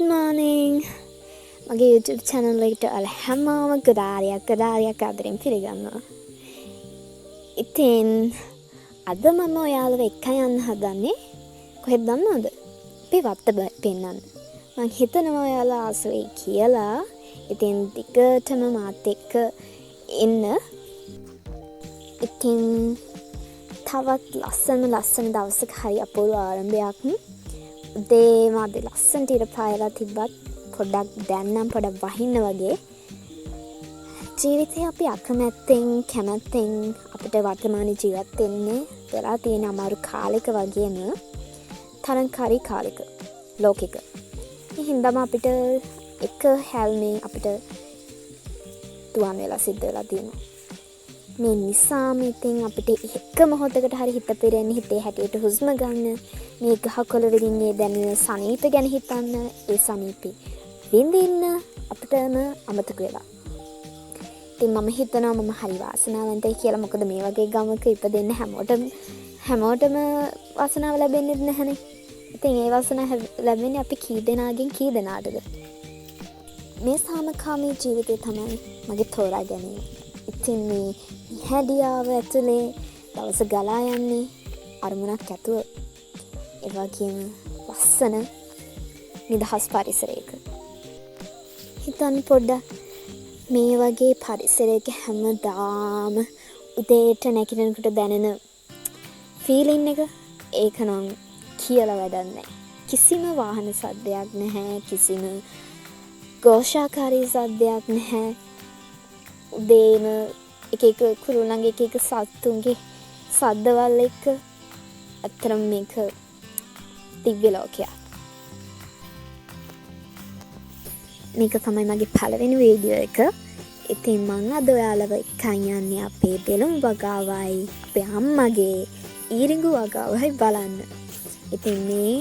Good morning. මගේ YouTube channel එකට හැමෝම ගොඩාරියක් ආදරෙන් පිළිගන්නවා. ඉතින් අද මම ඔයාලව එක්ක යන්න හදන්නේ කොහෙද දන්නවද? අපේ වත්ත පෙන්නන්න. මං හිතනවා ඔයාලා ආස වෙයි කියලා. ඉතින් දිගටම මාත් එක්ක එන්න. ඉතින් තවත් ලස්සන දවසක හරි අපූර්ව ආරම්භයක්. උදේම අද ලස්සනට ඉර පායලා තිබ්බත් පොඩ්ඩක් දැන් නම් පොඩක් වහින්න වගේ. ජීවිතේ අපි අකමැත්තෙන් කැමැත්තෙන් අපිට වර්තමානයේ ජීවත් වෙන්නේ වෙලා තියෙන අමාරු කාලෙක වගේම තරංකාරී කාලෙක ලෝකෙක. මේ හින්දාම අපිට එක හැල්මේ අපිට තුවාල වෙලා සිද්ධ වෙලා තියෙනවා. මේ නිසාම ඉතින් අපිට එක මොහොතකට හරි හිත පෙරෙන්නේ හිතේ හැටියට හුස්ම ගන්න, මේ ගහකොළ වලින් මේ දැනෙන සනීප ගැන හිතන්න, ඒ සනීපේ විඳින්න අපිටම අමතක වෙලා. ඉතින් මම හිතනවා මම හරි වාසනාවන්තයි කියලා. මොකද මේ වගේ ගමක ඉපදෙන්න හැමෝටම වාසනාව ලැබෙන්නේ නැහනේ. ඉතින් ඒ වාසනාව ලැබෙන්නේ අපි කී දෙනාගෙන් කී දෙනාටද? මේ සාමකාමී ජීවිතය තමයි මගේ තෝරා ගැනීම. ඉතින් මේ හැඩියාව ඇතුලේ දවස ගලා යන්නේ අරමුණක් ඇතුව. ඒ වගේම ලස්සන නිදහස් පරිසරයක. හිතන්න පොඩ්ඩක් මේ වගේ පරිසරයක හැමදාම උදේට නැගිටිනකොට දැනෙන ෆීලින් එක, ඒක නම් කියලා වැඩක් නැහැ. කිසිම වාහන සද්දයක් නැහැ, කිසිම ഘോഷාකාරී සද්දයක් නැහැ. උදේම එක කුරුල්ලන්ගේ එක සත්තුන්ගේ සද්දවල් එක්ක අතරම මේක දිව්‍ය ලෝකයක්. මේක තමයි මගේ පළවෙනි වීඩියෝ එක. ඉතින් මම අද ඔයාලව එක්කන් යන්නේ අපේ දෙලුම් වගාවයි අපේ අම්මගේ ඊරිඟු වගාවයි බලන්න. ඉතින් මේ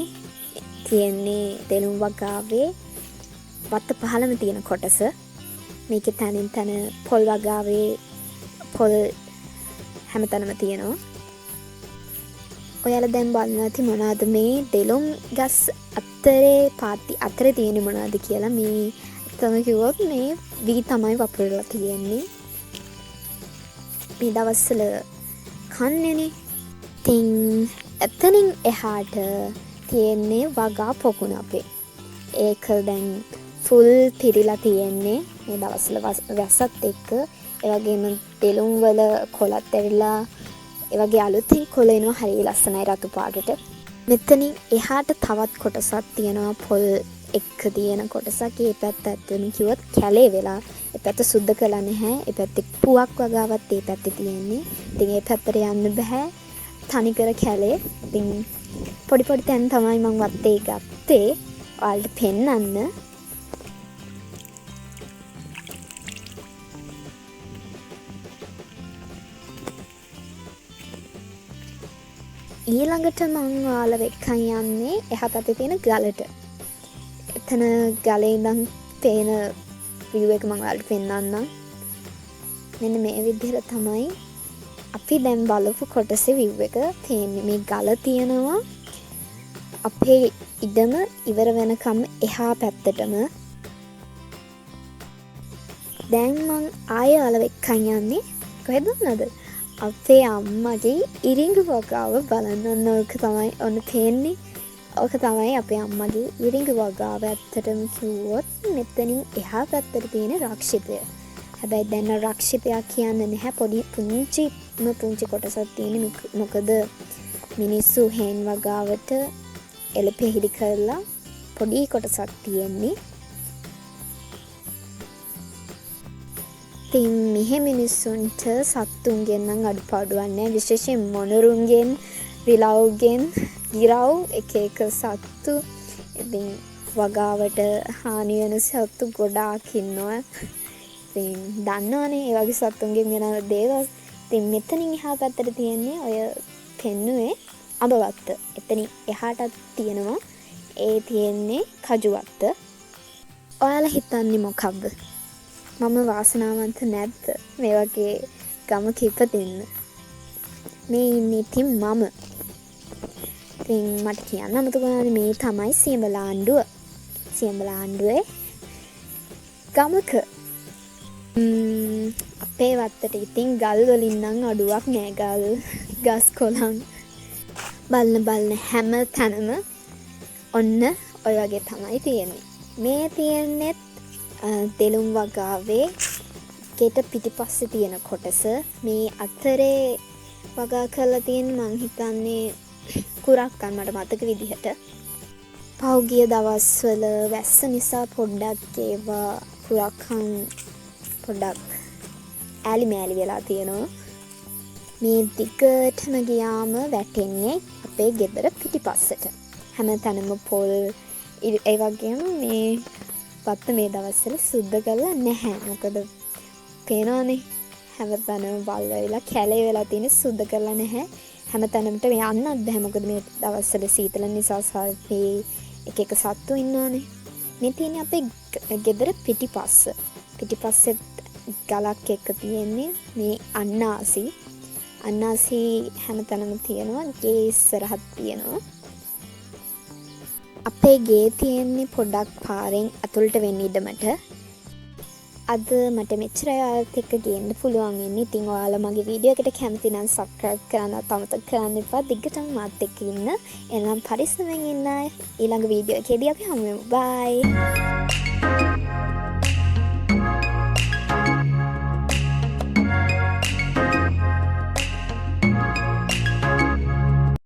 තියෙන්නේ දෙලුම් වගාවේ වත්ත පහළම තියෙන කොටස. මේකේ තනින් තන පොල් වගාවේ පොල් හැමතැනම තියෙනවා. ඔයාලා දැන් බලනවා ඇති මොනවද මේ දෙලොම් ගස් අතරේ තියෙන්නේ මොනවද කියලා. මේ තමයි කිව්වොත් මේ වී තමයි වපුරලා තියෙන්නේ. මේ දවස්වල කන්නේනේ. ඉතින් එතනින් එහාට තියෙන්නේ වගා පොකුණ අපේ. ඒක දැන් ෆුල් පිරීලා තියෙන්නේ මේ දවස්වල වැස්සත් එක්ක. ඒ වගේම දෙලුම් වල කොළත් ඇවිල්ලා ඒ වගේ අලුතින් කොළ එනවා. හරිය ලස්සනයි රතු පාටට. මෙතනින් එහාට තවත් කොටසක් තියෙනවා පොල් එක්ක තියෙන කොටසක්. ඒ පැත්ත ඇත්තම කිව්වොත් කැලේ වෙලා. ඒ පැත්ත සුද්ධ කළා නැහැ. ඒ පැත්තේ පුවක් වගාවත් ඒ පැත්තේ තියෙන්නේ. ඉතින් ඒ පැත්තට යන්න බෑ. තනිකර කැලේ. ඉතින් පොඩි තැන් තමයි මම වත්තේ ගත්තේ ඔයාලට පෙන්නන්න. ඊළඟට මං ඔයාලව එක්කන් යන්නේ එහා පැත්තේ තියෙන ගලට. එතන ගලේ ඉඳන් පේන view එක මම ඔයාලට පෙන්නන්නම්. මෙන්න මේ විදිහට තමයි අපි දැන් බලපු කොටසේ view එක තියෙන්නේ. මේ ගල තියෙනවා අපේ ඉඩම ඉවර වෙනකම් එහා පැත්තටම. දැන් මං ආයෙ ඔයාලව එක්කන් යන්නේ කොහෙද දන්නවද? අපේ අම්මගේ ඉරිඟු වගාව බලන්න. ඕක තමයි ඔන්න පේන්නේ. ඕක තමයි අපේ අම්මගේ ඉරිඟු වගාව. ඇත්තටම කිව්වොත් මෙතනින් එහා පැත්තට තියෙන රක්ෂිතය. හැබැයි දැන් රක්ෂිතයක් කියන්නේ නැහැ. පුංචි කොටසක් තියෙන. මොකද මිනිස්සු හේන් වගාවට එළපෙහිලි කරලා පොඩි කොටසක් තියෙන්නේ. ඉතින් මෙහෙ මිනිස්සුන්ට සත්තුන්ගෙන් නම් අඩුපාඩුවක් නැහැ. විශේෂයෙන් මොණරුන්ගෙන්, රිලව්ගෙන්, ගිරව් එක සත්තු. ඉතින් වගාවට හානි වෙන සත්තු ගොඩාක් ඉන්නවා. ඉතින් දන්නවනේ ඒ වගේ සත්තුන්ගෙන් වෙන දේවල්. ඉතින් මෙතනින් එහා පැත්තට තියෙන්නේ ඔය පෙන්නුවේ අඹ වත්ත. එතනින් එහාටත් තියෙනවා. ඒ තියෙන්නේ කජු වත්ත. ඔයාලා හිතන්නේ මොකක්ද? මම වාසනාවන්ත නැද්ද මේ වගේ ගමක ඉපදෙන්න? මේ ඉන්නේ ඉතින් මම. ඉතින් මට කියන්න අමතක වුණානේ මේ තමයි සියඹලා ආණ්ඩුව. සියඹලා ආණ්ඩුවේ ගමක අපේ වත්තට ඉතින් ගල් වලින් නම් අඩුවක් නෑ. ගල් ගස් කොළන් බලන හැම තැනම ඔන්න ඔය වගේ තමයි තියෙන්නේ. මේ තියෙන්නේ දෙළුම් වගාවේ ගෙට පිටිපස්සේ තියෙන කොටස. මේ අතරේ වගා කරලා තියෙන මං හිතන්නේ කුරක්කන් මට මතක විදිහට. පහුගිය දවස්වල වැස්ස නිසා පොඩ්ඩක් ඒවා කුරක්කන් පොඩ්ඩක් ඈලි මෑලි වෙලා තියෙනවා. මේ දිගටම ගියාම වැටෙන්නේ අපේ ගෙදර පිටිපස්සට. හැම තැනම පොල් ඒ වගේම මේ වත්ත මේ දවස්වල සුද්ධ කරලා නැහැ. මොකද පේනවනේ හැම තැනම වල් වෙලා කැලේ වෙලා තියෙන සුද්ධ කරලා නැහැ. හැම තැනමට යන්නත් බෑ. මොකද මේ දවස්වල සීතල නිසා සල්පේ එක සත්තු ඉන්නවනේ. මේ තියෙන්නේ අපේ ගෙදර පිටිපස්ස. පිටිපස්සේ ගලක් එක්ක තියෙන්නේ මේ අන්නාසි. අන්නාසි හැම තැනම තියෙනවා. ගේ ඉස්සරහත් තියෙනවා. අපේ ගේ තියෙන්නේ පොඩක් පාරෙන් අතුලට වෙන්න ඉඩමට. අද මට මෙච්චර ඔයාලත් එක්ක ගේන්න පුළුවන් වෙන්නේ. ඉතින් ඔයාලා මගේ වීඩියෝ එකට කැමති නම් subscribe කරන්න අමතක කරන්න එපා. දිගටම මාත් එක්ක ඉන්න. එහෙනම් පරිස්සමෙන් ඉන්න. ඊළඟ වීඩියෝ එකේදී අපි හමු වෙමු. bye.